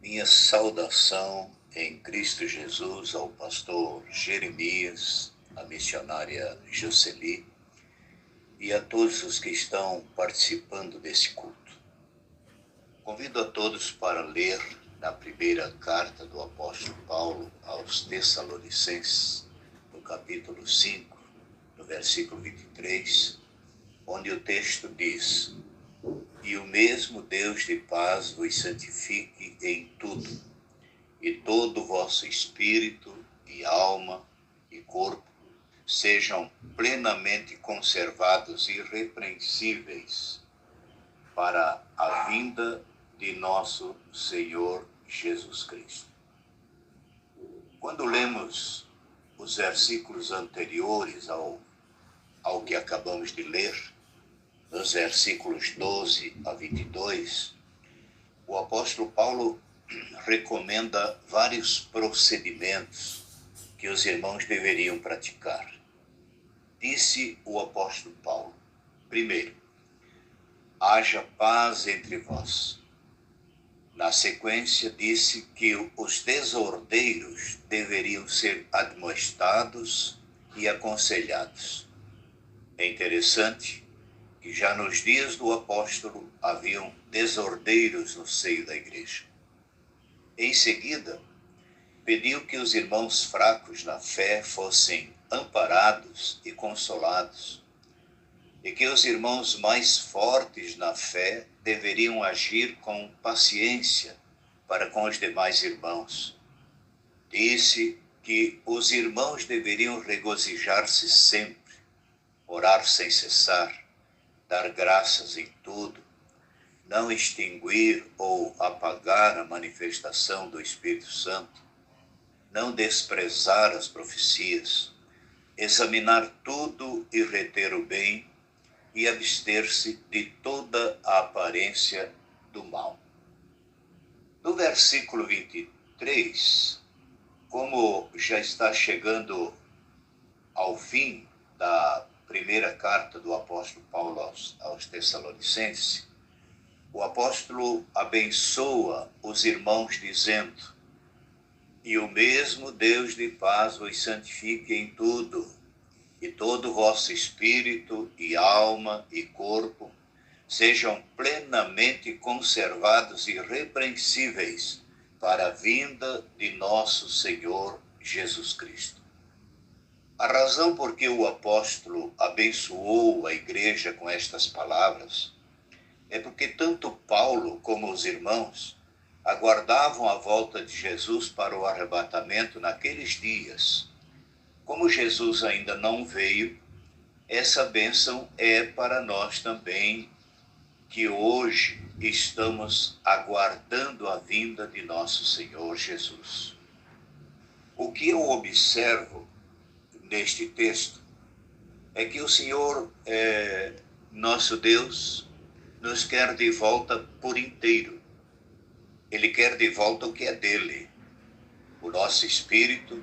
Minha saudação em Cristo Jesus ao pastor Jeremias, à missionária Jocely e a todos os que estão participando desse culto. Convido a todos para ler na primeira carta do apóstolo Paulo aos Tessalonicenses, no capítulo 5, no versículo 23, onde o texto diz: "E o mesmo Deus de paz vos santifique em tudo, e todo o vosso espírito e alma e corpo sejam plenamente conservados e irrepreensíveis para a vinda de nosso Senhor Jesus Cristo." Quando lemos os versículos anteriores ao que acabamos de ler, nos versículos 12 a 22, o apóstolo Paulo recomenda vários procedimentos que os irmãos deveriam praticar. Disse o apóstolo Paulo: primeiro, haja paz entre vós. Na sequência, disse que os desordeiros deveriam ser admoestados e aconselhados. É interessante que já nos dias do apóstolo haviam desordeiros no seio da igreja. Em seguida, pediu que os irmãos fracos na fé fossem amparados e consolados, e que os irmãos mais fortes na fé deveriam agir com paciência para com os demais irmãos. Disse que os irmãos deveriam regozijar-se sempre, orar sem cessar, dar graças em tudo, não extinguir ou apagar a manifestação do Espírito Santo, não desprezar as profecias, examinar tudo e reter o bem e abster-se de toda a aparência do mal. No versículo 23, como já está chegando ao fim da primeira carta do apóstolo Paulo aos Tessalonicenses, o apóstolo abençoa os irmãos dizendo: "E o mesmo Deus de paz vos santifique em tudo, e todo o vosso espírito e alma e corpo sejam plenamente conservados e irrepreensíveis para a vinda de nosso Senhor Jesus Cristo." A razão por que o apóstolo abençoou a igreja com estas palavras é porque tanto Paulo como os irmãos aguardavam a volta de Jesus para o arrebatamento naqueles dias. Como Jesus ainda não veio, essa bênção é para nós também, que hoje estamos aguardando a vinda de nosso Senhor Jesus. O que eu observo neste texto é que o Senhor, nosso Deus, nos quer de volta por inteiro. Ele quer de volta o que é dele: o nosso espírito,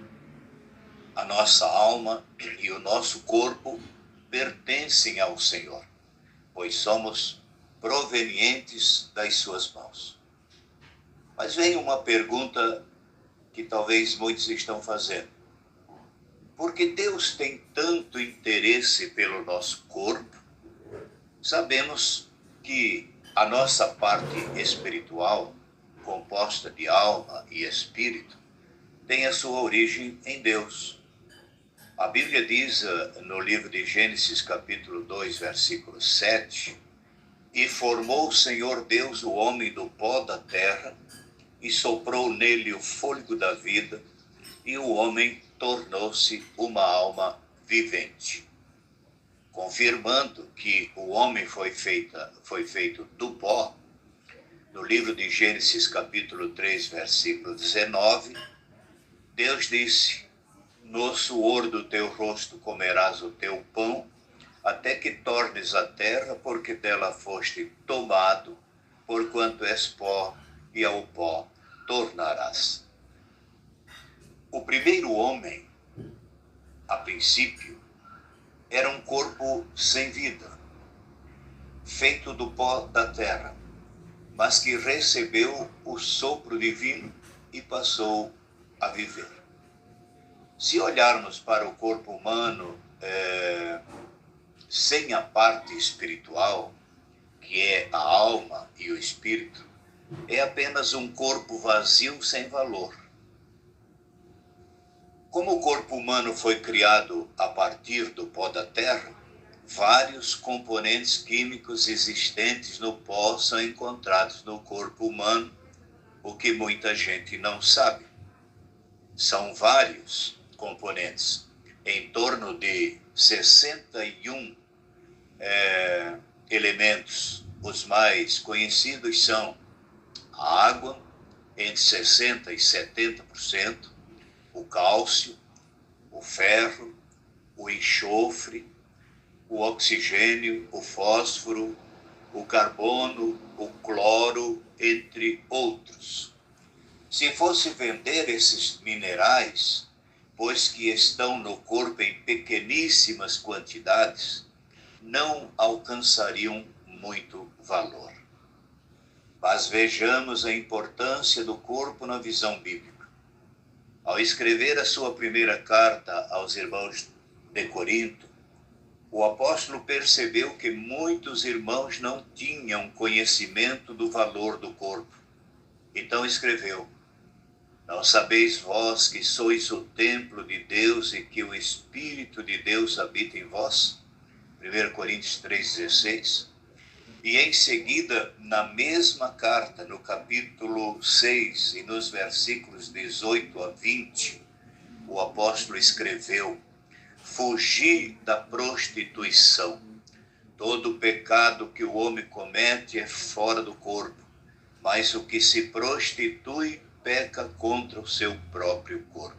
a nossa alma e o nosso corpo pertencem ao Senhor, pois somos provenientes das suas mãos. Mas vem uma pergunta que talvez muitos estão fazendo: por que Deus tem tanto interesse pelo nosso corpo? Sabemos que a nossa parte espiritual, composta de alma e espírito, tem a sua origem em Deus. A Bíblia diz no livro de Gênesis, capítulo 2, versículo 7, "E formou o Senhor Deus o homem do pó da terra, e soprou nele o fôlego da vida, e o homem tornou-se uma alma vivente." Confirmando que o homem foi feito do pó, no livro de Gênesis, capítulo 3, versículo 19, Deus disse: "No suor do teu rosto comerás o teu pão, até que tornes a terra, porque dela foste tomado, porquanto és pó, e ao pó tornarás." O primeiro homem, a princípio, era um corpo sem vida, feito do pó da terra. mas que recebeu o sopro divino e passou a viver. Se olharmos para o corpo humano sem a parte espiritual, que é a alma e o espírito, é apenas um corpo vazio sem valor. Como o corpo humano foi criado a partir do pó da terra, vários componentes químicos existentes no pó são encontrados no corpo humano, o que muita gente não sabe. São vários componentes, em torno de 61 elementos. Os mais conhecidos são a água, entre 60% e 70%, o cálcio, o ferro, o enxofre, o oxigênio, o fósforo, o carbono, o cloro, entre outros. Se fosse vender esses minerais, pois que estão no corpo em pequeníssimas quantidades, não alcançariam muito valor. Mas vejamos a importância do corpo na visão bíblica. Ao escrever a sua primeira carta aos irmãos de Corinto, o apóstolo percebeu que muitos irmãos não tinham conhecimento do valor do corpo. Então escreveu: não sabeis vós que sois o templo de Deus e que o Espírito de Deus habita em vós? 1 Coríntios 3,16. E em seguida, na mesma carta, no capítulo 6 e nos versículos 18 a 20, o apóstolo escreveu: fugi da prostituição. Todo pecado que o homem comete é fora do corpo, mas o que se prostitui peca contra o seu próprio corpo.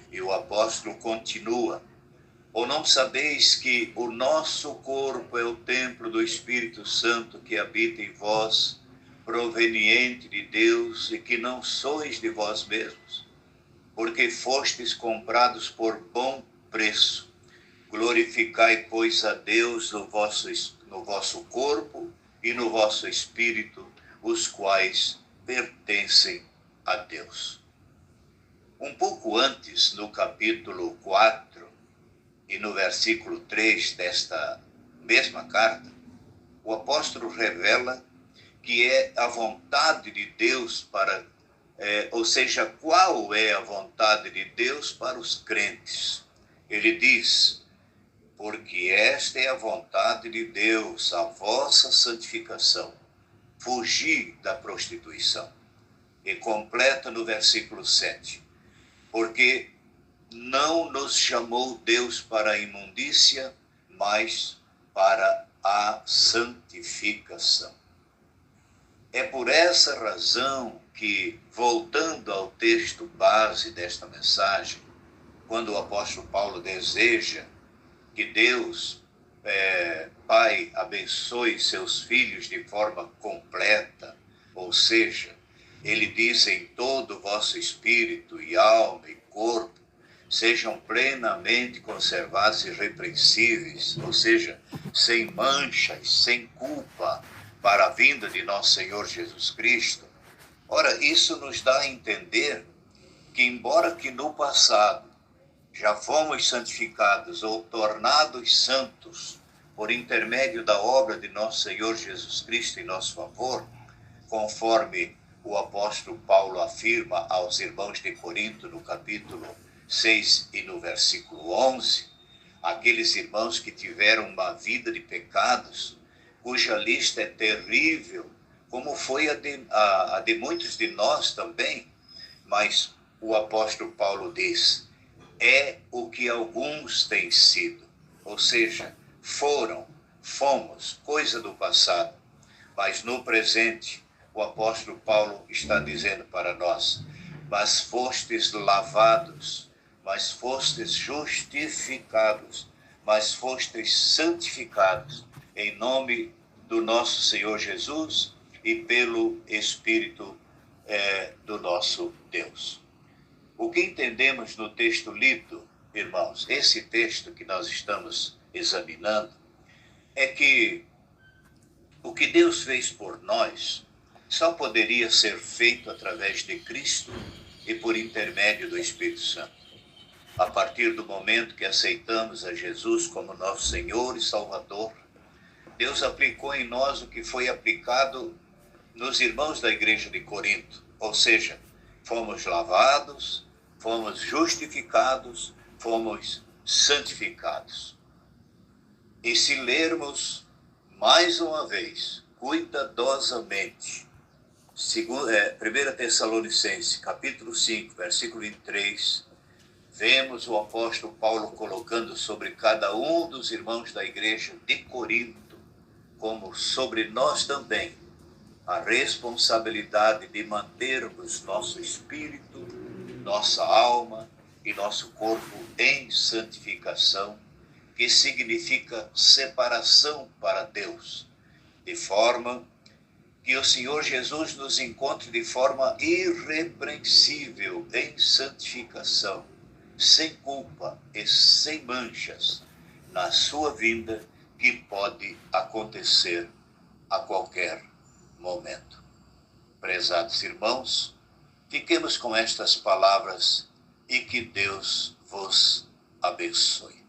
E o apóstolo continua: ou não sabeis que o nosso corpo é o templo do Espírito Santo que habita em vós, proveniente de Deus, e que não sois de vós mesmos, porque fostes comprados por bom preço. Glorificai, pois, a Deus no vosso corpo e no vosso espírito, os quais pertencem a Deus. Um pouco antes, no capítulo 4, e no versículo 3 desta mesma carta, o apóstolo revela que é a vontade de Deus para, ou seja, qual é a vontade de Deus para os crentes. Ele diz: porque esta é a vontade de Deus, a vossa santificação, fugir da prostituição. E completa no versículo 7, porque não nos chamou Deus para a imundícia, mas para a santificação. É por essa razão que, voltando ao texto base desta mensagem, quando o apóstolo Paulo deseja que Deus, Pai, abençoe seus filhos de forma completa, ou seja, ele diz: em todo o vosso espírito e alma e corpo, sejam plenamente conservados e irrepreensíveis, ou seja, sem manchas, sem culpa, para a vinda de nosso Senhor Jesus Cristo. Ora, isso nos dá a entender que, embora que no passado já fomos santificados ou tornados santos por intermédio da obra de nosso Senhor Jesus Cristo em nosso favor, conforme o apóstolo Paulo afirma aos irmãos de Corinto no capítulo 6 e no versículo 11, aqueles irmãos que tiveram uma vida de pecados, cuja lista é terrível, como foi a de muitos de nós também, mas o apóstolo Paulo diz: é o que alguns têm sido, ou seja, fomos, coisa do passado, mas no presente o apóstolo Paulo está dizendo para nós: mas fostes lavados, mas fostes justificados, mas fostes santificados, em nome do nosso Senhor Jesus e pelo Espírito do nosso Deus. O que entendemos no texto lido, irmãos, esse texto que nós estamos examinando, é que o que Deus fez por nós só poderia ser feito através de Cristo e por intermédio do Espírito Santo. A partir do momento que aceitamos a Jesus como nosso Senhor e Salvador, Deus aplicou em nós o que foi aplicado nos irmãos da igreja de Corinto, ou seja, fomos lavados, fomos justificados, fomos santificados. E se lermos mais uma vez, cuidadosamente, 1 Tessalonicenses, capítulo 5, versículo 23, vemos o apóstolo Paulo colocando sobre cada um dos irmãos da igreja de Corinto, como sobre nós também, a responsabilidade de mantermos nosso espírito, nossa alma e nosso corpo em santificação, que significa separação para Deus, de forma que o Senhor Jesus nos encontre de forma irrepreensível em santificação, sem culpa e sem manchas, na sua vinda, que pode acontecer a qualquer momento. Prezados irmãos, fiquemos com estas palavras e que Deus vos abençoe.